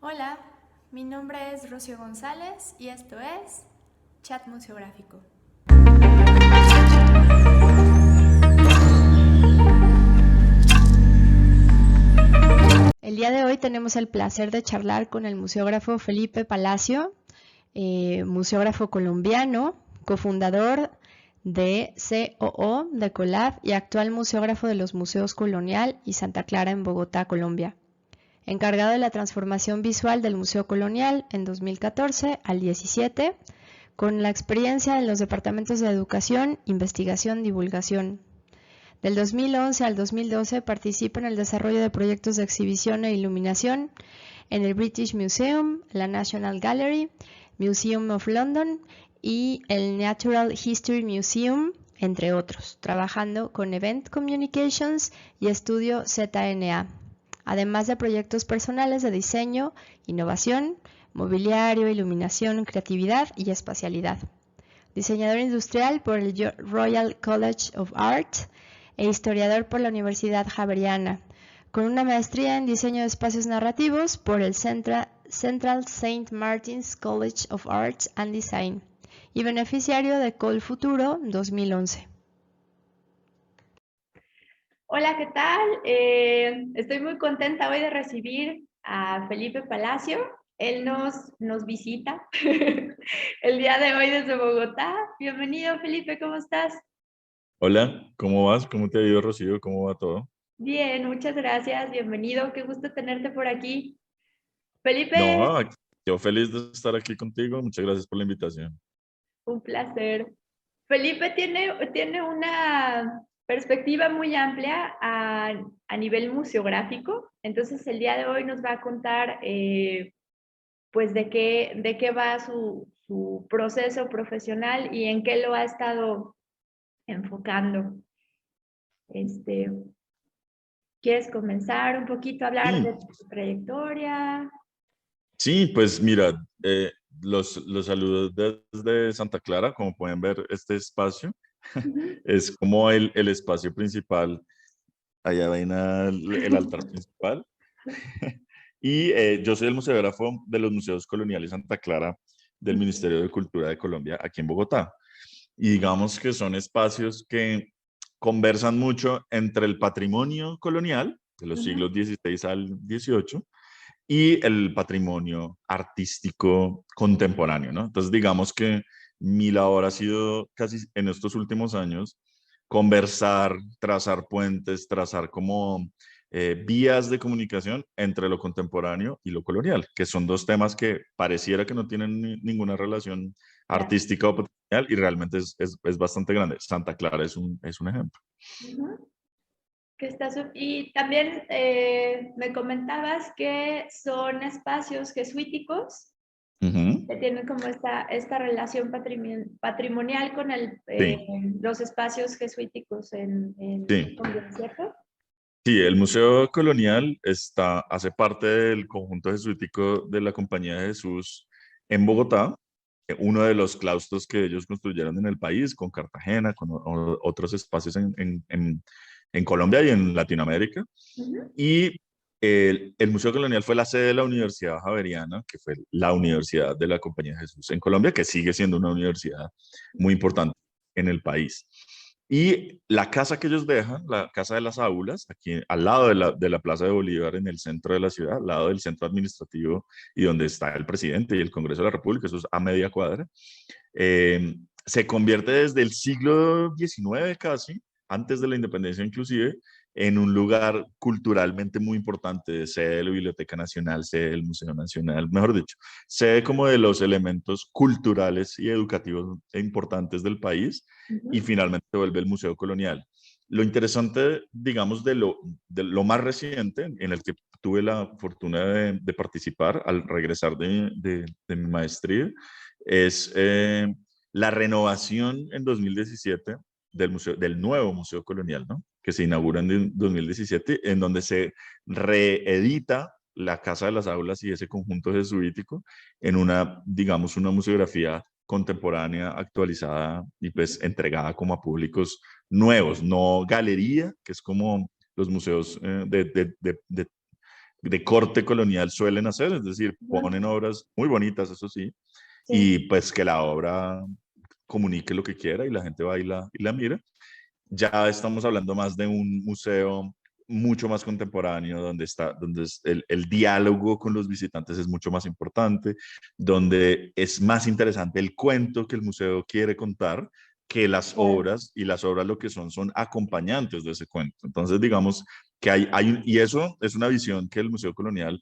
Hola, mi nombre es Rocío González y esto es Chat Museográfico. El día de hoy tenemos el placer de charlar con el museógrafo Felipe Palacio, museógrafo colombiano, cofundador de COO de Colab y actual museógrafo de los Museos Colonial y Santa Clara en Bogotá, Colombia. Encargado de la transformación visual del Museo Colonial en 2014 al 17, con la experiencia en los departamentos de Educación, Investigación, Divulgación. Del 2011 al 2012 participa en el desarrollo de proyectos de exhibición e iluminación en el British Museum, la National Gallery, Museum of London y el Natural History Museum, entre otros, trabajando con Event Communications y Estudio ZNA, además de proyectos personales de diseño, innovación, mobiliario, iluminación, creatividad y espacialidad. Diseñador industrial por el Royal College of Art e historiador por la Universidad Javeriana, con una maestría en diseño de espacios narrativos por el Central St. Martin's College of Arts and Design y beneficiario de Colfuturo 2011. Hola, ¿qué tal? Estoy muy contenta hoy de recibir a Felipe Palacio. Él nos visita el día de hoy desde Bogotá. Bienvenido, Felipe, ¿cómo estás? Hola, ¿cómo vas? ¿Cómo te ha ido, Rocío? ¿Cómo va todo? Bien, muchas gracias. Bienvenido. Qué gusto tenerte por aquí. Felipe, No, yo feliz de estar aquí contigo. Muchas gracias por la invitación. un placer. Felipe tiene una perspectiva muy amplia a nivel museográfico. Entonces, el día de hoy nos va a contar pues de qué va su proceso profesional y en qué lo ha estado enfocando. Este, ¿Quieres comenzar un poquito a hablar de Sí, tu trayectoria? sí, pues mira, los saludos desde Santa Clara. Como pueden ver, este espacio Ujú. es como el espacio principal. Allá ven el altar principal. Y yo soy el museógrafo de los Museos Coloniales Santa Clara del Ministerio de Cultura de Colombia, aquí en Bogotá. Y digamos que son espacios que conversan mucho entre el patrimonio colonial de los Ujú. siglos XVI al XVIII y el patrimonio artístico contemporáneo, ¿no? Entonces, digamos que mi labor ha sido casi en estos últimos años conversar, trazar puentes, trazar como vías de comunicación entre lo contemporáneo y lo colonial, que son dos temas que pareciera que no tienen ninguna relación Claro. artística o patrimonial y realmente es bastante grande. Santa Clara es un ejemplo. Ujú. Y también me comentabas que son espacios jesuíticos Ujú. que tienen como esta relación patrimonial con Sí, los espacios jesuíticos en sí. Colombia, ¿cierto? Sí, el Museo Colonial hace parte del conjunto jesuítico de la Compañía de Jesús en Bogotá, uno de los claustros que ellos construyeron en el país, con Cartagena, con otros espacios en Colombia y en Latinoamérica. Ujú. Y el Museo Colonial fue la sede de la Universidad Javeriana, que fue la universidad de la Compañía de Jesús en Colombia, que sigue siendo una universidad muy importante en el país. Y la casa que ellos dejan, la Casa de las Aulas, aquí al lado de la Plaza de Bolívar, en el centro de la ciudad, al lado del centro administrativo y donde está el presidente y el Congreso de la República, eso es a media cuadra, se convierte desde el siglo XIX casi, antes de la independencia inclusive, en un lugar culturalmente muy importante, sede de la Biblioteca Nacional, sede del Museo Nacional, mejor dicho, sede como de los elementos culturales y educativos importantes del país, y Ujú. finalmente se vuelve el Museo Colonial. Lo interesante, digamos, de lo más reciente, en el que tuve la fortuna de participar al regresar de mi maestría, es la renovación en 2017 del nuevo Museo Colonial, ¿no? Que se inaugura en 2017, en donde se reedita la Casa de las Aulas y ese conjunto jesuítico en una, digamos, una museografía contemporánea, actualizada y pues entregada como a públicos nuevos, no galería, que es como los museos de corte colonial suelen hacer, es decir, Ujú. ponen obras muy bonitas, eso sí, Sí. y pues que la obra comunique lo que quiera y la gente va y la mira. Ya estamos hablando más de un museo mucho más contemporáneo, donde está, donde el diálogo con los visitantes es mucho más importante, donde es más interesante el cuento que el museo quiere contar que las Claro. obras, y las obras lo que son acompañantes de ese cuento. Entonces, digamos que y eso es una visión que el Museo Colonial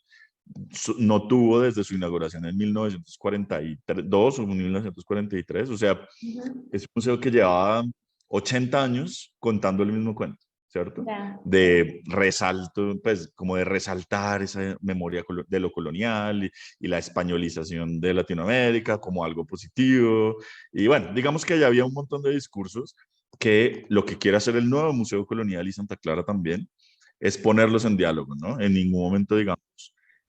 no tuvo desde su inauguración en 1942 o 1943, o sea, Ujú. es un museo que llevaba 80 años contando el mismo cuento, ¿cierto? Ya. De resalto, pues como de resaltar esa memoria de lo colonial y la españolización de Latinoamérica como algo positivo. Y bueno, digamos que ya había un montón de discursos que lo que quiere hacer el nuevo Museo Colonial y Santa Clara también es ponerlos en diálogo, ¿no? En ningún momento, digamos,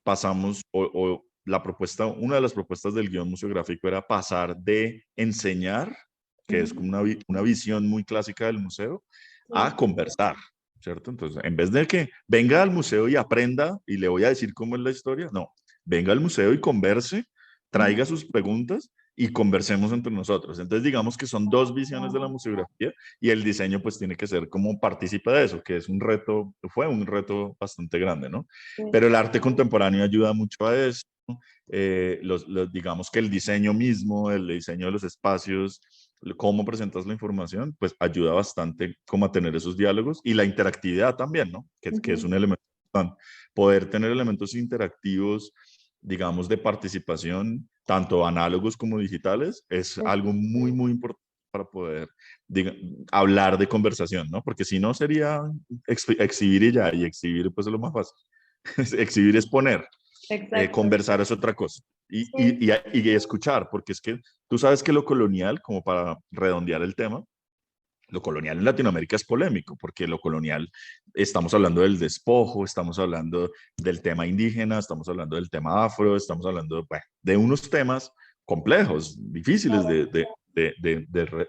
pasamos o la propuesta, una de las propuestas del guión museográfico era pasar de enseñar, que es como Ujú. una visión muy clásica del museo, a Sí. conversar, ¿cierto? Entonces, en vez de que venga al museo y aprenda y le voy a decir cómo es la historia, no, venga al museo y converse, traiga Ujú. sus preguntas y conversemos entre nosotros. Entonces, digamos que son dos visiones de la Wow. museografía y el diseño pues tiene que ser como partícipe de eso, que es un reto, fue un reto bastante grande, ¿no? Pero Sí. el arte contemporáneo ayuda mucho a eso. Digamos que el diseño mismo, el diseño de los espacios, cómo presentas la información, pues ayuda bastante como a tener esos diálogos y la interactividad también, ¿no? Que es un Ujú. elemento importante. Poder tener elementos interactivos, digamos, de participación, tanto análogos como digitales, es Sí. algo muy, muy importante para poder hablar de conversación, ¿no? Porque si no sería exhibir y ya, y exhibir pues es lo más fácil. Exhibir es poner, Exacto. conversar es otra cosa. Sí. Y escuchar, porque es que tú sabes que lo colonial, como para redondear el tema, lo colonial en Latinoamérica es polémico, porque lo colonial, estamos hablando del despojo, estamos hablando del tema indígena, estamos hablando del tema afro, estamos hablando bueno, de unos temas complejos, difíciles Claro.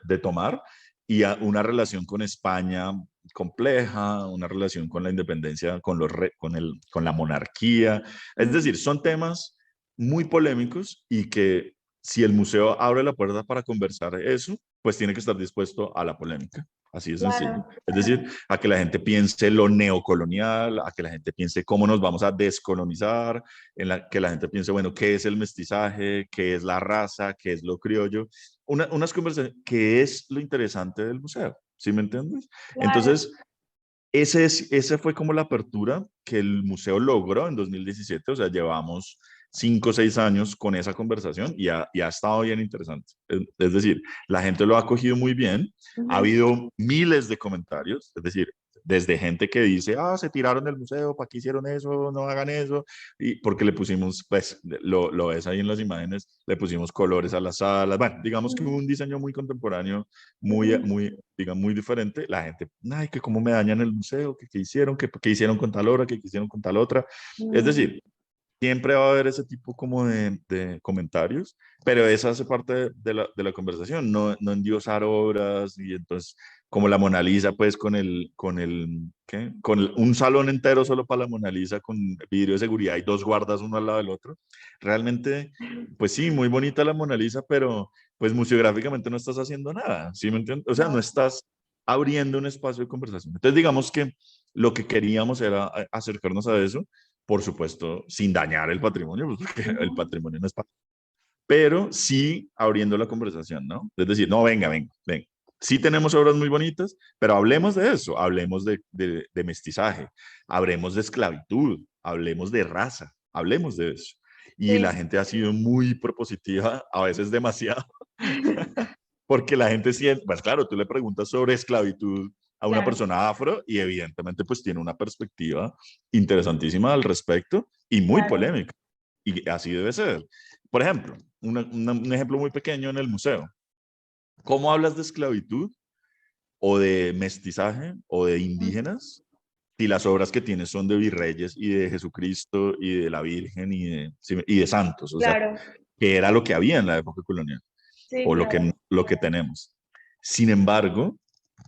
de tomar, y una relación con España compleja, una relación con la independencia, con la monarquía. Es Ujú. decir, son temas muy polémicos y que si el museo abre la puerta para conversar eso, pues tiene que estar dispuesto a la polémica. Así de sencillo. Claro. Es decir, a que la gente piense lo neocolonial, a que la gente piense cómo nos vamos a descolonizar, que la gente piense, bueno, qué es el mestizaje, qué es la raza, qué es lo criollo. Unas conversaciones, qué es lo interesante del museo. ¿Sí me entiendes? Claro. Entonces, esa fue como la apertura que el museo logró en 2017, o sea, llevamos 5 o 6 años con esa conversación y ha estado bien interesante. Es decir, la gente lo ha acogido muy bien, ha Ujú. habido miles de comentarios, es decir, desde gente que dice, ah, se tiraron del museo, ¿para qué hicieron eso? No hagan eso. Y porque le pusimos, pues, lo ves ahí en las imágenes, le pusimos colores a las salas. Bueno, digamos que hubo un diseño muy contemporáneo, Ujú. muy, diga, muy diferente. La gente, ay, que cómo me dañan el museo, que hicieron, que hicieron con tal obra, que hicieron con tal otra. Es Mm. decir, siempre va a haber ese tipo como de comentarios, pero esa hace parte de la conversación, no endiosar obras y entonces como la Mona Lisa, pues ¿qué? Un salón entero solo para la Mona Lisa con vidrio de seguridad y dos guardas uno al lado del otro. Realmente, pues sí, muy bonita la Mona Lisa, pero pues museográficamente no estás haciendo nada, ¿sí me entiendes? O sea, no No. estás abriendo un espacio de conversación. Entonces, digamos que lo que queríamos era acercarnos a eso, por supuesto, sin dañar el patrimonio, pues, porque el Ujú. patrimonio no es patrimonio, pero sí abriendo la conversación, ¿no? Es decir, no, venga, venga, venga. Sí tenemos obras muy bonitas, pero hablemos de eso, hablemos de mestizaje, hablemos de esclavitud, hablemos de raza, hablemos de eso. Y la Sí. gente ha sido muy propositiva, a veces demasiado, porque la gente siente, pues claro, tú le preguntas sobre esclavitud a una Claro. persona afro y evidentemente pues tiene una perspectiva interesantísima al respecto y muy Claro. polémica. Y así debe ser. Por ejemplo, un ejemplo muy pequeño en el museo. ¿Cómo hablas de esclavitud o de mestizaje o de Ujú. indígenas si las obras que tienes son de virreyes y de Jesucristo y de la Virgen y de santos? O sea, Claro. que era lo que había en la época colonial Sí, o claro. lo que tenemos. Sin embargo,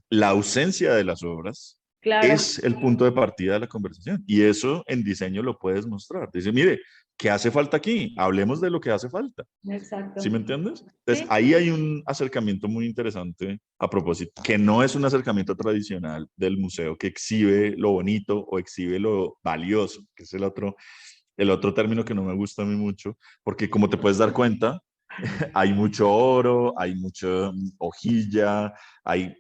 la ausencia de las obras Claro, es el punto de partida de la conversación. Y eso en diseño lo puedes mostrar. Dice, mire, ¿qué hace falta aquí? Hablemos de lo que hace falta. ¿Sí exacto. me entiendes? Entonces, Sí, ahí hay un acercamiento muy interesante a propósito, que no es un acercamiento tradicional del museo que exhibe lo bonito o exhibe lo valioso, que es el otro término que no me gusta a mí mucho, porque como te puedes dar cuenta, hay mucho oro, hay mucha hojilla,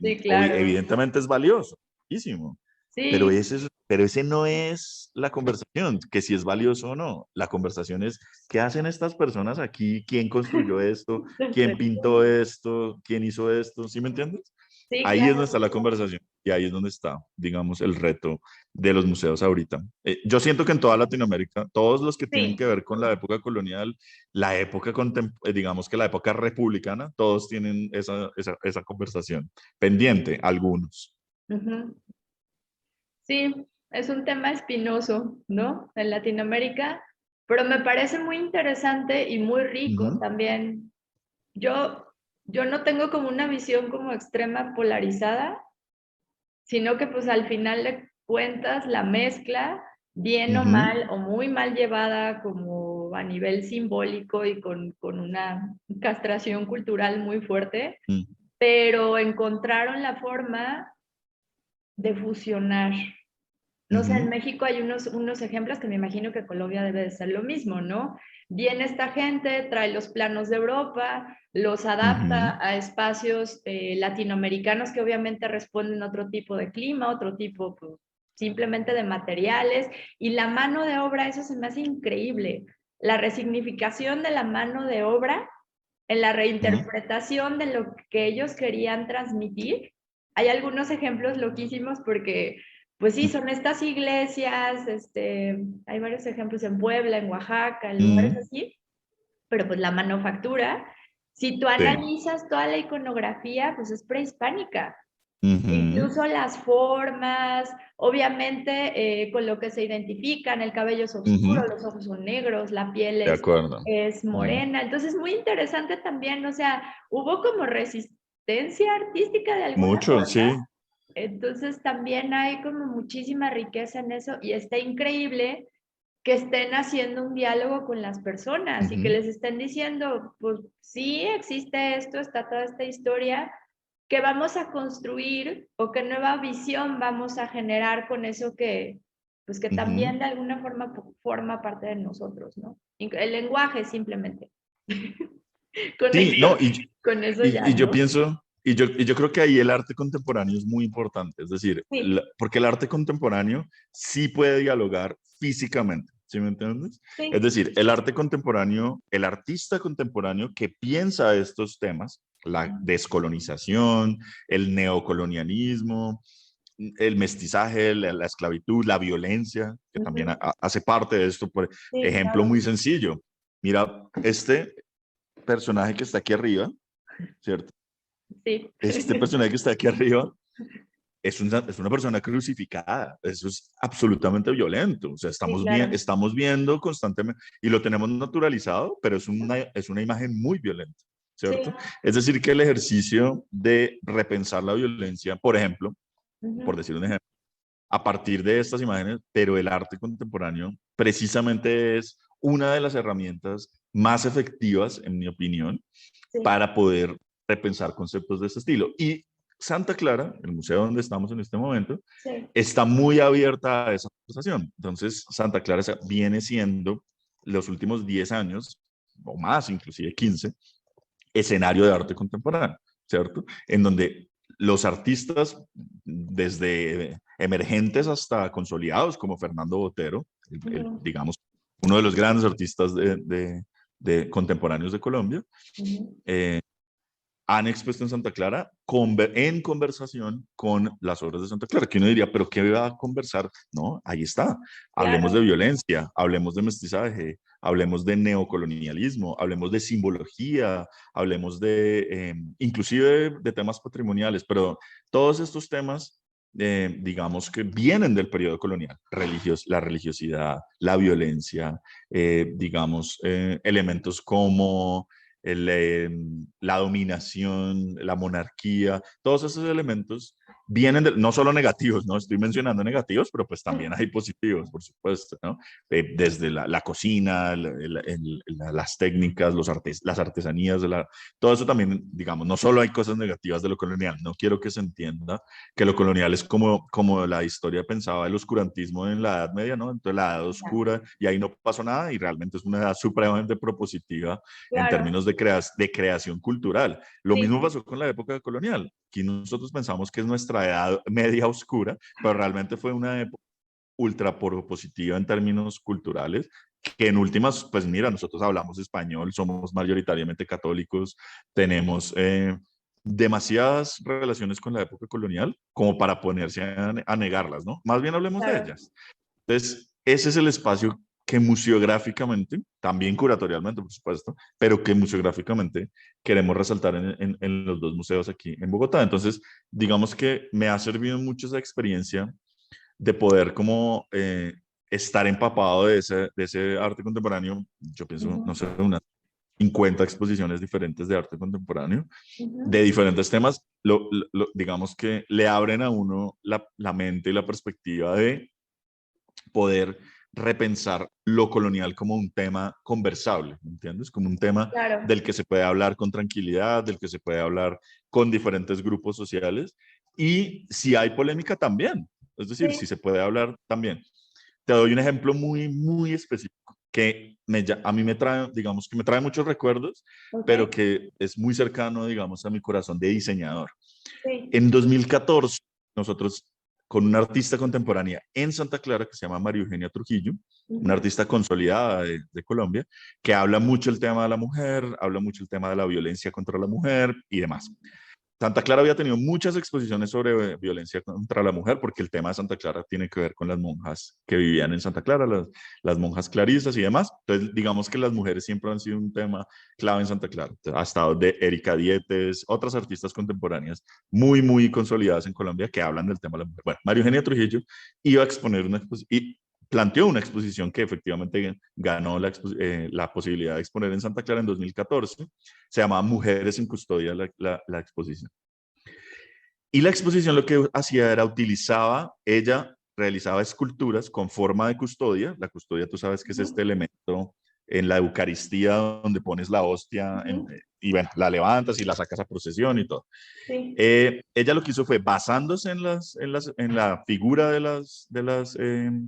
sí, claro. evidentemente es valioso, muchísimo, pero Sí, pero ese no es la conversación, que si es valioso o no. La conversación es, ¿qué hacen estas personas aquí? ¿Quién construyó esto? ¿Quién pintó esto? ¿Quién hizo esto? ¿Sí me entiendes? sí, Ahí es donde está claro. la conversación y ahí es donde está, digamos, el reto de los museos ahorita. Yo siento que en toda Latinoamérica, todos los que tienen Sí. que ver con la época colonial, la época, digamos que la época republicana, todos tienen esa conversación pendiente, algunos. Ujú. Sí, es un tema espinoso, ¿no? En Latinoamérica, pero me parece muy interesante y muy rico Ujú, también. Yo, yo no tengo como una visión como extrema polarizada, sino que pues al final de cuentas la mezcla, bien o ujú, mal o muy mal llevada como a nivel simbólico y con una castración cultural muy fuerte, ujú, pero encontraron la forma de fusionar. No sé, en ujú, México hay unos ejemplos que me imagino que Colombia debe de ser lo mismo, ¿no? Viene esta gente, trae los planos de Europa, los ujú, adapta a espacios latinoamericanos que obviamente responden a otro tipo de clima, otro tipo pues, simplemente de materiales, y la mano de obra, eso se me hace increíble. La resignificación de la mano de obra en la ujú. reinterpretación de lo que ellos querían transmitir. Hay algunos ejemplos loquísimos porque pues sí, son estas iglesias, hay varios ejemplos en Puebla, en Oaxaca, en lugares Ujú, así, pero pues la manufactura, si tú sí. analizas toda la iconografía, pues es prehispánica. Ujú, Incluso las formas, obviamente con lo que se identifican, el cabello es oscuro, ujú, los ojos son negros, la piel de acuerdo. es Ujú. morena. Entonces, muy interesante también, o sea, hubo como resistencia artística de alguna Mucho, forma. sí. Entonces, también hay como muchísima riqueza en eso y está increíble que estén haciendo un diálogo con las personas y que Ujú, les estén diciendo, pues sí, existe esto, está toda esta historia, que vamos a construir o qué nueva visión vamos a generar con eso que, pues que ujú. también de alguna forma forma parte de nosotros, ¿no? El lenguaje simplemente. Con Sí, eso, no, con eso ya, y yo ¿no? pienso, y yo creo que ahí el arte contemporáneo es muy importante, es decir, Sí, porque el arte contemporáneo sí puede dialogar físicamente, ¿sí me entiendes? Es sí. decir, el arte contemporáneo, el artista contemporáneo que piensa estos temas, la descolonización, el neocolonialismo, el mestizaje, la esclavitud, la violencia, que también Ujú. hace parte de esto, por Sí, ejemplo claro. muy sencillo. Mira, este personaje que está aquí arriba, ¿cierto? Sí. Este personaje que está aquí arriba es una persona crucificada. Eso es absolutamente violento. O sea, Sí, claro. estamos viendo constantemente y lo tenemos naturalizado, pero es una imagen muy violenta, Sí. ¿cierto? Es decir, que el ejercicio de repensar la violencia, por ejemplo, por Ujú. decir un ejemplo, a partir de estas imágenes, pero el arte contemporáneo precisamente es una de las herramientas más efectivas, en mi opinión, Sí. para poder repensar conceptos de este estilo. Y Santa Clara, el museo donde estamos en este momento, Sí. está muy abierta a esa conversación. Entonces, Santa Clara viene siendo los últimos 10 años, o más, inclusive 15, escenario de arte contemporáneo, ¿cierto? En donde los artistas, desde emergentes hasta consolidados, como Fernando Botero, Ujú. digamos, uno de los grandes artistas de contemporáneos de Colombia, Ujú. eh, han expuesto en Santa Clara en conversación con las obras de Santa Clara, que uno diría, pero ¿qué va a conversar? No, ahí está. Hablemos de Claro. violencia, hablemos de mestizaje, hablemos de neocolonialismo, hablemos de simbología, hablemos inclusive de temas patrimoniales, pero todos estos temas, digamos que vienen del periodo colonial, la religiosidad, la violencia, digamos, elementos como la dominación, la monarquía, todos esos elementos vienen no solo negativos, no estoy mencionando negativos, pero pues también hay positivos, por supuesto, ¿no? Desde la cocina, las técnicas, las artesanías, todo eso también, digamos, no solo hay cosas negativas de lo colonial, no quiero que se entienda que lo colonial es como la historia pensaba el oscurantismo en la Edad Media, ¿no? Entonces la Edad Oscura y ahí no pasó nada y realmente es una edad supremamente propositiva en Claro, términos de creación cultural. Lo sí, mismo pasó con la época colonial. Aquí nosotros pensamos que es nuestra edad media oscura, pero realmente fue una época ultra propositiva en términos culturales, que en últimas, pues mira, nosotros hablamos español, somos mayoritariamente católicos, tenemos demasiadas relaciones con la época colonial como para ponerse a negarlas, ¿no? Más bien hablemos de claro. ellas. Entonces, ese es el espacio que museográficamente, también curatorialmente, por supuesto, pero que museográficamente queremos resaltar en los dos museos aquí en Bogotá. Entonces, digamos que me ha servido mucho esa experiencia de poder como estar empapado de ese arte contemporáneo. Yo pienso, no Ujú, sé, unas 50 exposiciones diferentes de arte contemporáneo, ujú. de diferentes temas, digamos que le abren a uno la mente y la perspectiva de poder repensar lo colonial como un tema conversable, ¿me entiendes? Como un tema Claro, del que se puede hablar con tranquilidad, del que se puede hablar con diferentes grupos sociales y si hay polémica también, es decir, si sí, se puede hablar también. Te doy un ejemplo muy, muy específico que a mí me trae, digamos que me trae muchos recuerdos, ok, pero que es muy cercano, digamos, a mi corazón de diseñador. sí. En 2014, nosotros con una artista contemporánea en Santa Clara que se llama María Eugenia Trujillo, una Ujú, artista consolidada de Colombia, que habla mucho el tema de la mujer, habla mucho el tema de la violencia contra la mujer y demás. Santa Clara había tenido muchas exposiciones sobre violencia contra la mujer, porque el tema de Santa Clara tiene que ver con las monjas que vivían en Santa Clara, las monjas clarisas y demás. Entonces, digamos que las mujeres siempre han sido un tema clave en Santa Clara. Ha estado de Erika Dietes, otras artistas contemporáneas muy, muy consolidadas en Colombia que hablan del tema de la mujer. Bueno, María Eugenia Trujillo iba a exponer una exposición planteó una exposición que efectivamente ganó la posibilidad de exponer en Santa Clara en 2014. Se llamaba Mujeres en Custodia la exposición. Y la exposición lo que hacía era ella realizaba esculturas con forma de custodia. La custodia, tú sabes que es este ujú, elemento en la Eucaristía donde pones la hostia ujú, y bueno, la levantas y la sacas a procesión y todo. sí, Ella lo que hizo fue, basándose en la figura de las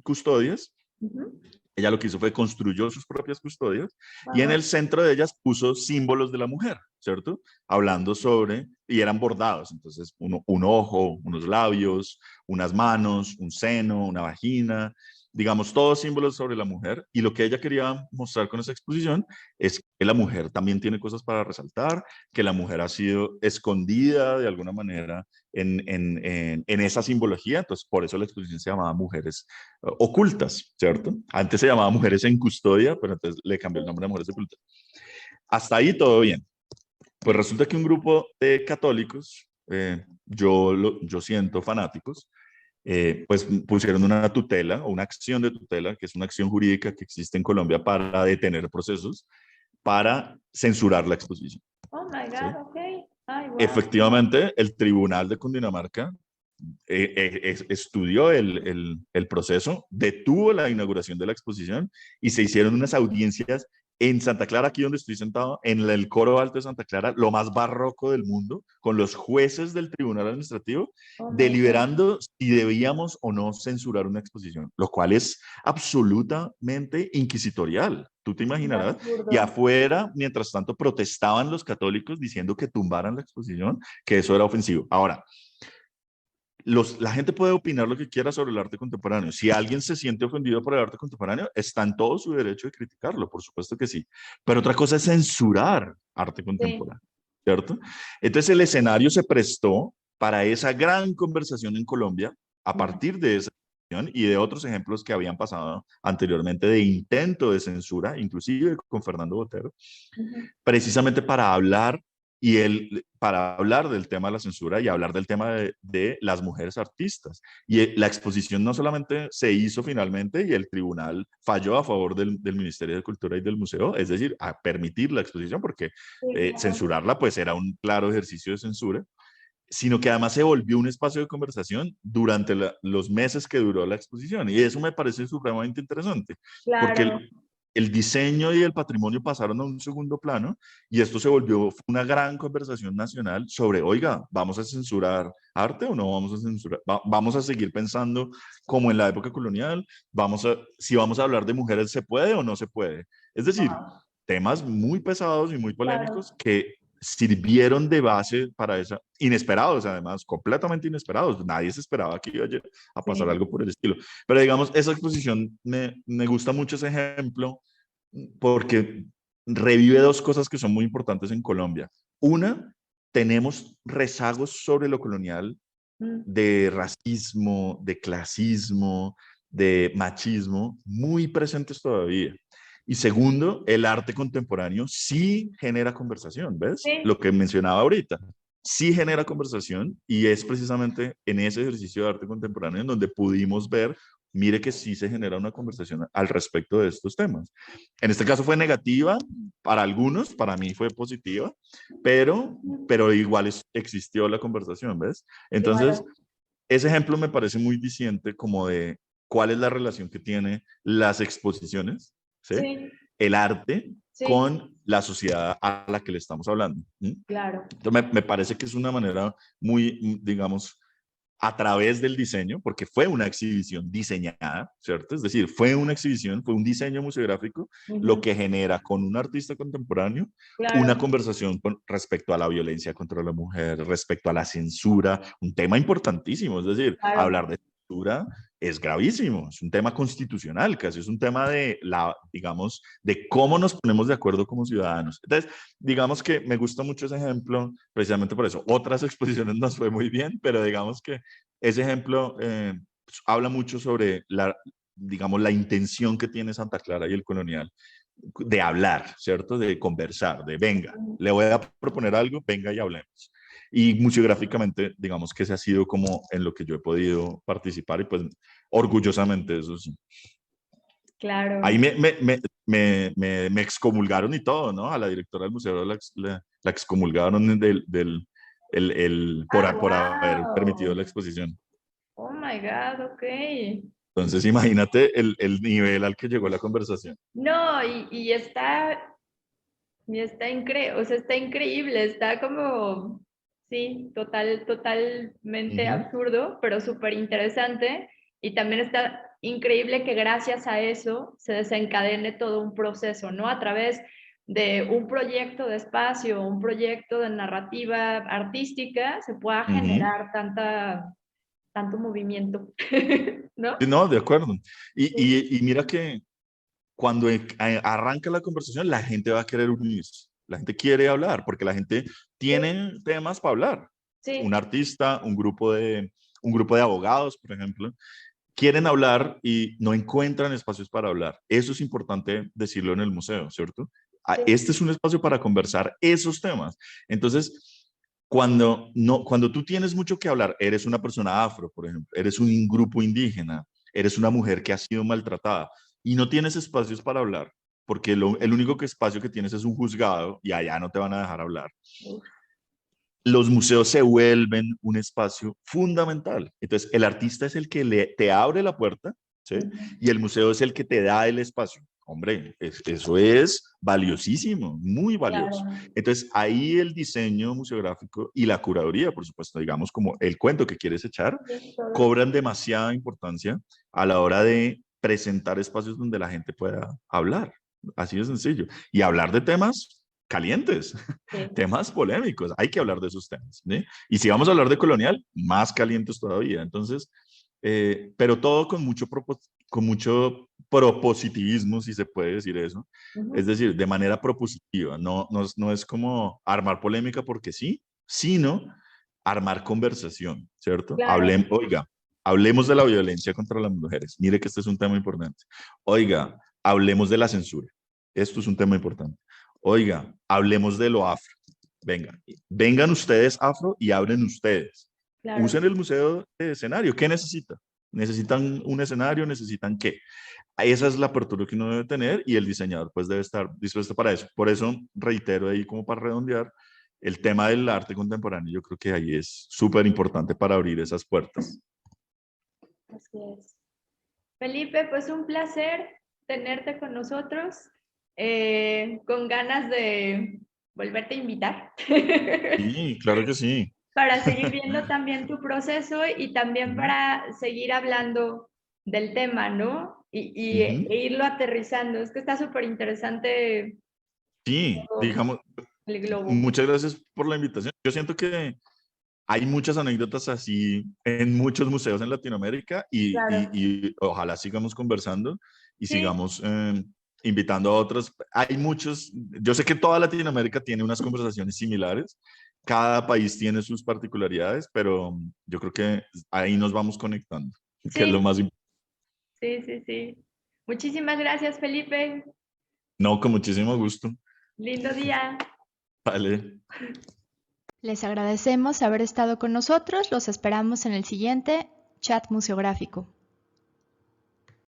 custodias, ujú, ella lo que hizo fue construyó sus propias custodias y en ajá, el centro de ellas puso símbolos de la mujer, ¿cierto? Hablando sobre, y eran bordados, entonces un ojo, unos labios, unas manos, un seno, una vagina, digamos, todos símbolos sobre la mujer. Y lo que ella quería mostrar con esa exposición es que la mujer también tiene cosas para resaltar, que la mujer ha sido escondida de alguna manera en esa simbología, entonces por eso la exposición se llamaba Mujeres ocultas, ¿cierto? ujú, Antes se llamaba Mujeres en Custodia, pero entonces le cambió el sí, nombre a Mujeres Ocultas. Hasta ahí todo bien. Pues resulta que un grupo de católicos, yo siento fanáticos, pues pusieron una tutela o una acción de tutela, que es una acción jurídica que existe en Colombia para detener procesos, para censurar la exposición. oh my God, ¿Sí? ok, ay, wow, Efectivamente, el Tribunal de Cundinamarca estudió el proceso, detuvo la inauguración de la exposición y se hicieron unas audiencias en Santa Clara, aquí donde estoy sentado, en el Coro Alto de Santa Clara, lo más barroco del mundo, con los jueces del Tribunal Administrativo, oh my God, deliberando si debíamos o no censurar una exposición, lo cual es absolutamente inquisitorial. Tú te un imaginarás. Y absurdo, afuera, mientras tanto, protestaban los católicos diciendo que tumbaran la exposición, que eso era ofensivo. Ahora, la gente puede opinar lo que quiera sobre el arte contemporáneo. Si alguien se siente ofendido por el arte contemporáneo, está en todo su derecho de criticarlo, por supuesto que sí. Pero otra cosa es censurar arte sí, contemporáneo, ¿cierto? Entonces el escenario se prestó para esa gran conversación en Colombia a ujú, partir de esa situación y de otros ejemplos que habían pasado anteriormente de intento de censura, inclusive con Fernando Botero, ujú, precisamente para hablar del tema de la censura y hablar del tema de las mujeres artistas. Y la exposición no solamente se hizo finalmente y el tribunal falló a favor del Ministerio de Cultura y del museo, es decir, a permitir la exposición, porque sí, claro, censurarla pues era un claro ejercicio de censura, sino que además se volvió un espacio de conversación durante los meses que duró la exposición. Y eso me parece supremamente interesante, porque Claro, el diseño y el patrimonio pasaron a un segundo plano y esto se volvió una gran conversación nacional sobre, oiga, ¿vamos a censurar arte o no vamos a censurar? ¿Vamos a seguir pensando como en la época colonial? Si vamos a hablar de mujeres, ¿se puede o no se puede? Es decir, wow, temas muy pesados y muy claro, polémicos que sirvieron de base para esa, inesperados además, completamente inesperados. Nadie se esperaba que iba a pasar sí, algo por el estilo. Pero digamos, esa exposición me gusta mucho ese ejemplo porque revive dos cosas que son muy importantes en Colombia. Una, tenemos rezagos sobre lo colonial mm, de racismo, de clasismo, de machismo, muy presentes todavía. Y segundo, el arte contemporáneo sí genera conversación, ¿ves? sí, Lo que mencionaba ahorita, sí genera conversación y es precisamente en ese ejercicio de arte contemporáneo en donde pudimos ver, mire que sí se genera una conversación al respecto de estos temas. En este caso fue negativa para algunos, para mí fue positiva, pero igual existió la conversación, ¿ves? Entonces, claro, ese ejemplo me parece muy diciente como de cuál es la relación que tiene las exposiciones, ¿sí? sí, El arte sí, con la sociedad a la que le estamos hablando. ¿Sí? claro, Entonces me parece que es una manera muy, digamos, a través del diseño, porque fue una exhibición diseñada, ¿cierto? Es decir, fue una exhibición, fue un diseño museográfico, lo ujú, que genera con un artista contemporáneo una claro, conversación respecto a la violencia contra la mujer, respecto a la censura, un tema importantísimo, es decir, hablar claro, de censura es gravísimo, es un tema constitucional, casi es un tema de digamos, de cómo nos ponemos de acuerdo como ciudadanos. Entonces, digamos que me gusta mucho ese ejemplo, precisamente por eso. Otras exposiciones nos fue muy bien, pero digamos que ese ejemplo pues, habla mucho sobre digamos, la intención que tiene Santa Clara y el colonial de hablar, ¿cierto? De conversar, de venga, le voy a proponer algo, venga y hablemos. Y museográficamente, digamos que ese ha sido como en lo que yo he podido participar y pues orgullosamente eso sí. Ahí claro. me excomulgaron y todo, ¿no? A la directora del museo la excomulgaron Ah, por haber permitido la wow. exposición. Oh my God, ok. Entonces, imagínate el nivel al que llegó la conversación. No, y está increíble, o sea, está increíble, está como, sí, totalmente Ujú, absurdo, pero súper interesante. Y también está increíble que gracias a eso se desencadene todo un proceso, ¿no? A través de un proyecto de espacio, un proyecto de narrativa artística, se pueda ujú. generar tanto movimiento, ¿no? Sí, no, de acuerdo. Sí, Y mira que cuando arranca la conversación, la gente va a querer unirse. La gente quiere hablar porque la gente sí, tiene temas para hablar. Un sí, artista, un grupo de abogados, por ejemplo, quieren hablar y no encuentran espacios para hablar. Eso es importante decirlo en el museo, ¿cierto? sí, Este es un espacio para conversar esos temas. Entonces, cuando tú tienes mucho que hablar, eres una persona afro, por ejemplo, eres un grupo indígena, eres una mujer que ha sido maltratada y no tienes espacios para hablar, porque el único espacio que tienes es un juzgado y allá no te van a dejar hablar, los museos se vuelven un espacio fundamental. Entonces, el artista es el que te abre la puerta, ¿sí? ujú, Y el museo es el que te da el espacio. Hombre, eso es valiosísimo, muy valioso. claro, Entonces, ahí el diseño museográfico y la curaduría, por supuesto, digamos, como el cuento que quieres echar, sí, todo. cobran demasiada importancia a la hora de presentar espacios donde la gente pueda hablar. Así de sencillo. Y hablar de temas calientes, Sí, temas polémicos, hay que hablar de esos temas. ¿Sí? Y si vamos a hablar de colonial, más calientes todavía. Entonces, pero todo con mucho propositivismo, si se puede decir eso. Es ujú, decir, de manera propositiva. No es como armar polémica porque sí, sino armar conversación, ¿cierto? claro, Oiga, hablemos de la violencia contra las mujeres. Mire que este es un tema importante. Oiga, hablemos de la censura. Esto es un tema importante. Oiga, hablemos de lo afro. Venga, vengan ustedes afro y hablen ustedes. claro. Usen el museo de escenario. ¿Qué necesita? ¿Necesitan un escenario? ¿Necesitan qué? Esa es la apertura que uno debe tener y el diseñador pues debe estar dispuesto para eso. Por eso reitero ahí como para redondear, el tema del arte contemporáneo, yo creo que ahí es súper importante para abrir esas puertas. Así es. Felipe, pues un placer tenerte con nosotros, con ganas de volverte a invitar. Sí, claro que sí. Para seguir viendo también tu proceso y también para seguir hablando del tema, ¿no? E irlo aterrizando. Es que está súper interesante Sí, digamos, el globo. muchas gracias por la invitación. Yo siento que hay muchas anécdotas así en muchos museos en Latinoamérica Claro. y ojalá sigamos conversando y Sí, sigamos invitando a otros. Hay muchos, yo sé que toda Latinoamérica tiene unas conversaciones similares, cada país tiene sus particularidades, pero yo creo que ahí nos vamos conectando, que es lo sí, más importante. sí, sí, sí. Muchísimas gracias, Felipe. No, con muchísimo gusto. Lindo día. Vale. Les agradecemos haber estado con nosotros. Los esperamos en el siguiente chat museográfico.